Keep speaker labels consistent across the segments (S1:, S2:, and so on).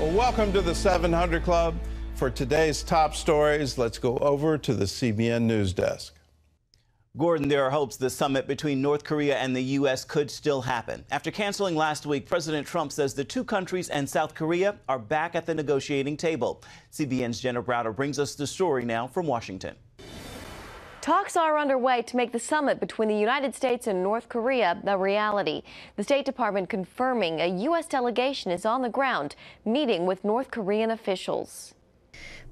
S1: Well, welcome to the 700 Club. For today's top stories, let's go over to the CBN News Desk.
S2: Gordon, there are hopes the summit between North Korea and the U.S. could still happen. After canceling last week, President Trump says the two countries and South Korea are back at the negotiating table. CBN's Jenna Browder brings us the story now from Washington.
S3: Talks are underway to make the summit between the United States and North Korea a reality. The State Department confirming a U.S. delegation is on the ground, meeting with North Korean officials.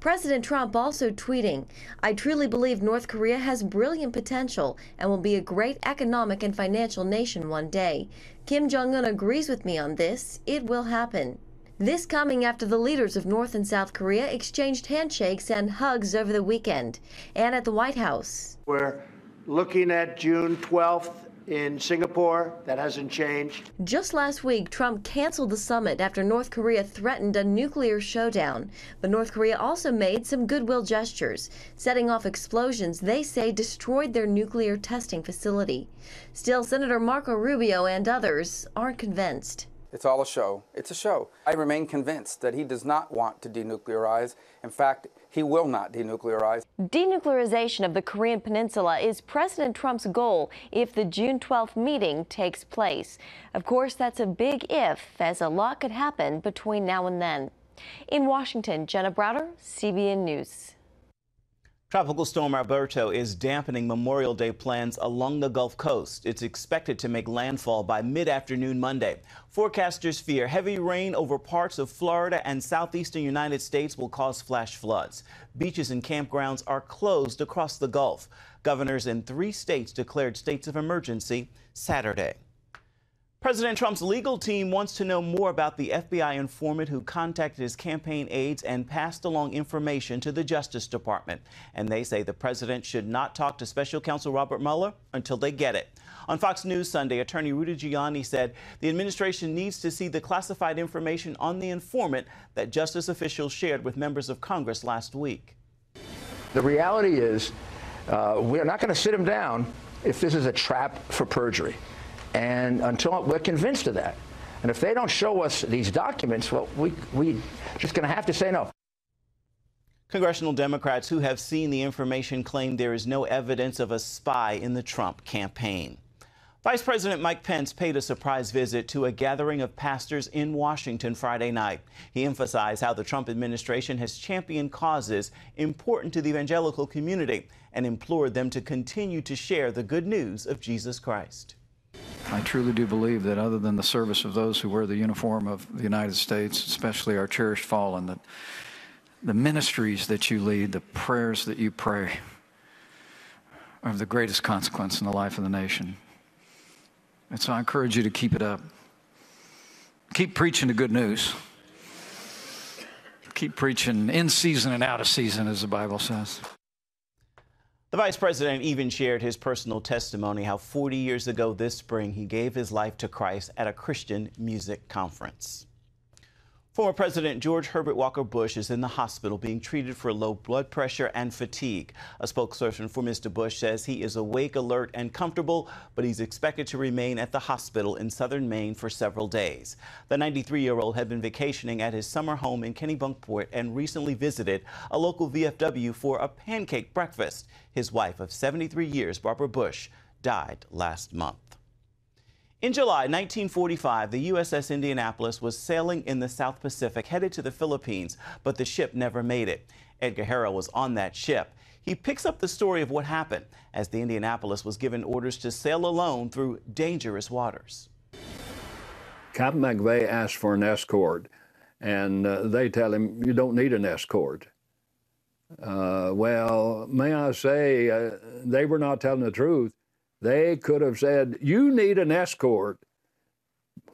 S3: President Trump also tweeting, "I truly believe North Korea has brilliant potential and will be a great economic and financial nation one day. Kim Jong-un agrees with me on this. It will happen." This coming after the leaders of North and South Korea exchanged handshakes and hugs over the weekend. And at the White House,
S4: we're looking at June 12th in Singapore. That hasn't changed.
S3: Just last week, Trump canceled the summit after North Korea threatened a nuclear showdown. But North Korea also made some goodwill gestures, setting off explosions they say destroyed their nuclear testing facility. Still, Senator Marco Rubio and others aren't convinced.
S5: It's all a show. It's a show. I remain convinced that he does not want to denuclearize. In fact, he will not denuclearize.
S3: Denuclearization of the Korean Peninsula is President Trump's goal if the June 12th meeting takes place. Of course, that's a big if, as a lot could happen between now and then. In Washington, Jenna Browder, CBN News.
S2: Tropical storm Alberto is dampening Memorial Day plans along the Gulf Coast. It's expected to make landfall by mid-afternoon Monday. Forecasters fear heavy rain over parts of Florida and southeastern United States will cause flash floods. Beaches and campgrounds are closed across the Gulf. Governors in 3 states declared states of emergency Saturday. President Trump's legal team wants to know more about the FBI informant who contacted his campaign aides and passed along information to the Justice Department. And they say the president should not talk to Special Counsel Robert Mueller until they get it. On Fox News Sunday, attorney Rudy Giuliani said the administration needs to see the classified information on the informant that justice officials shared with members of Congress last week.
S6: The reality is we're not going to sit him down if this is a trap for perjury. And until we're convinced of that. And if they don't show us these documents, well, we just going to have to say no.
S2: Congressional Democrats who have seen the information claim there is no evidence of a spy in the Trump campaign. Vice President Mike Pence paid a surprise visit to a gathering of pastors in Washington Friday night. He emphasized how the Trump administration has championed causes important to the evangelical community and implored them to continue to share the good news of Jesus Christ.
S7: I truly do believe that other than the service of those who wear the uniform of the United States, especially our cherished fallen, that the ministries that you lead, the prayers that you pray, are of the greatest consequence in the life of the nation. And so I encourage you to keep it up. Keep preaching the good news. Keep preaching in season and out of season, as the Bible says.
S2: The vice president even shared his personal testimony, how 40 years ago this spring he gave his life to Christ at a Christian music conference. Former President George Herbert Walker Bush is in the hospital being treated for low blood pressure and fatigue. A spokesperson for Mr. Bush says he is awake, alert, and comfortable, but he's expected to remain at the hospital in southern Maine for several days. The 93-year-old had been vacationing at his summer home in Kennebunkport and recently visited a local VFW for a pancake breakfast. His wife of 73 years, Barbara Bush, died last month. In July 1945, the USS Indianapolis was sailing in the South Pacific, headed to the Philippines, but the ship never made it. Edgar Harrell was on that ship. He picks up the story of what happened as the Indianapolis was given orders to sail alone through dangerous waters.
S8: Captain McVeigh asked for an escort, and they tell him, you don't need an escort. Well, may I say, they were not telling the truth. They could have said, you need an escort.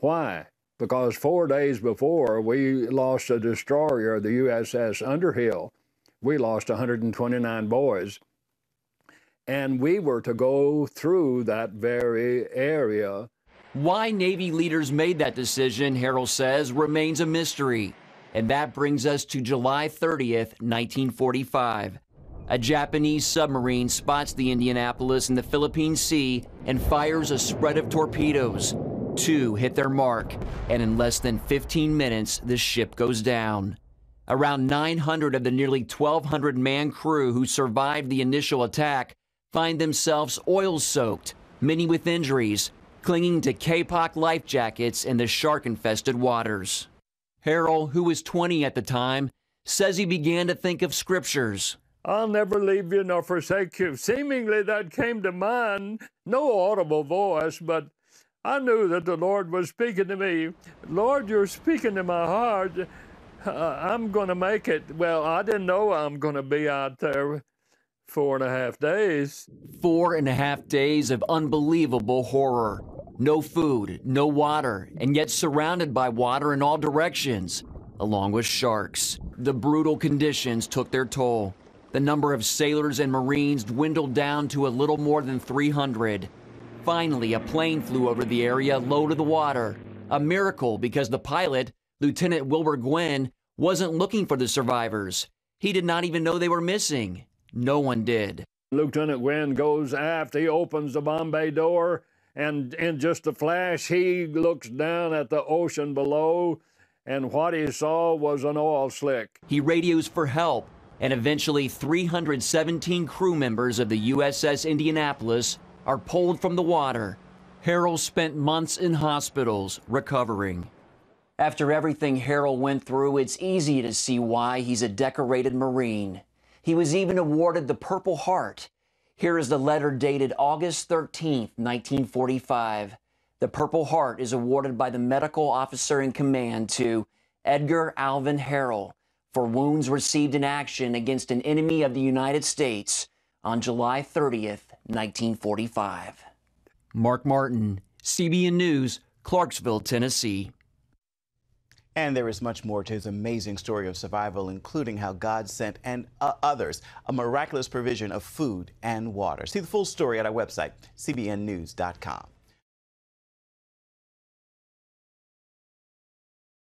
S8: Why? Because 4 days before, we lost a destroyer, the USS Underhill. We lost 129 boys. And we were to go through that very area.
S9: Why Navy leaders made that decision, Harrell says, remains a mystery. And that brings us to July 30th, 1945. A Japanese submarine spots the Indianapolis in the Philippine Sea and fires a spread of torpedoes. 2 hit their mark, and in less than 15 minutes, the ship goes down. Around 900 of the nearly 1,200-man crew who survived the initial attack find themselves oil-soaked, many with injuries, clinging to Kapok life jackets in the shark-infested waters. Harold, who was 20 at the time, says he began to think of scriptures.
S8: I'll never leave you nor forsake you. Seemingly that came to mind, no audible voice, but I knew that the Lord was speaking to me. Lord, you're speaking to my heart. I'm going to make it. Well, I didn't know I'm going to be out there 4.5 days.
S9: 4.5 days of unbelievable horror. No food, no water, and yet surrounded by water in all directions, along with sharks. The brutal conditions took their toll. The number of sailors and Marines dwindled down to a little more than 300. Finally, a plane flew over the area low to the water. A miracle because the pilot, Lieutenant Wilbur Gwynn, wasn't looking for the survivors. He did not even know they were missing. No one did.
S8: Lieutenant Gwynn goes aft. He opens the bomb bay door, and in just a flash, he looks down at the ocean below, and what he saw was an oil slick.
S9: He radios for help, and eventually 317 crew members of the USS Indianapolis are pulled from the water. Harold spent months in hospitals recovering. After everything Harold went through, it's easy to see why he's a decorated Marine. He was even awarded the Purple Heart. Here is the letter dated August 13, 1945. The Purple Heart is awarded by the medical officer in command to Edgar Alvin Harold for wounds received in action against an enemy of the United States on July 30th, 1945. Mark Martin, CBN News, Clarksville, Tennessee.
S2: And there is much more to his amazing story of survival, including how God sent and others a miraculous provision of food and water. See the full story at our website, cbnnews.com.